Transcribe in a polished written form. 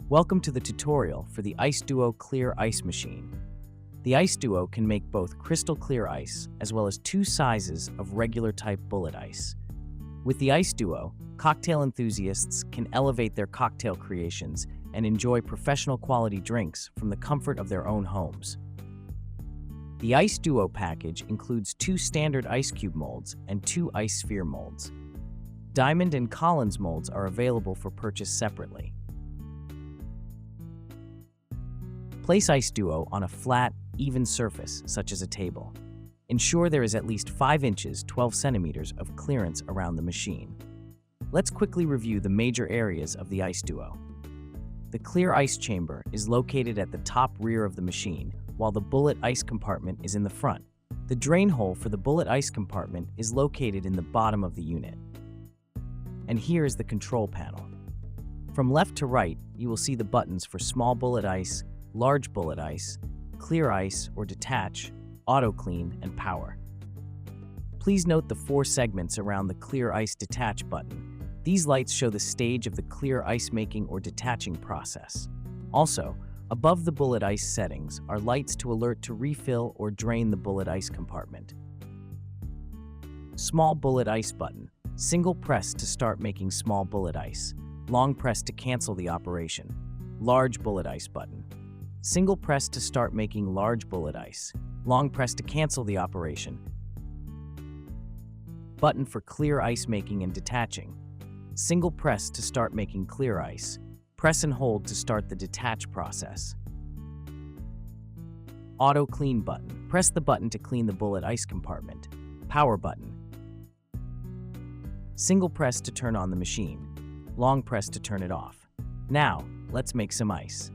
Welcome to the tutorial for the IceDuo Clear Ice Machine. The IceDuo can make both crystal clear ice as well as two sizes of regular type bullet ice. With the IceDuo, cocktail enthusiasts can elevate their cocktail creations and enjoy professional quality drinks from the comfort of their own homes. The IceDuo package includes two standard ice cube molds and two ice sphere molds. Diamond and Collins molds are available for purchase separately. Place IceDuo on a flat, even surface, such as a table. Ensure there is at least 5 inches (12 centimeters) of clearance around the machine. Let's quickly review the major areas of the IceDuo. The clear ice chamber is located at the top rear of the machine, while the bullet ice compartment is in the front. The drain hole for the bullet ice compartment is located in the bottom of the unit. And here is the control panel. From left to right, you will see the buttons for small bullet ice, large bullet ice, clear ice or detach, auto clean, and power. Please note the 4 segments around the clear ice detach button. These lights show the stage of the clear ice making or detaching process. Also, above the bullet ice settings are lights to alert to refill or drain the bullet ice compartment. Small bullet ice button. Single press to start making small bullet ice. Long press to cancel the operation. Large bullet ice button. Single press to start making large bullet ice. Long press to cancel the operation. Button for clear ice making and detaching. Single press to start making clear ice. Press and hold to start the detach process. Auto clean button. Press the button to clean the bullet ice compartment. Power button. Single press to turn on the machine. Long press to turn it off. Now, let's make some ice.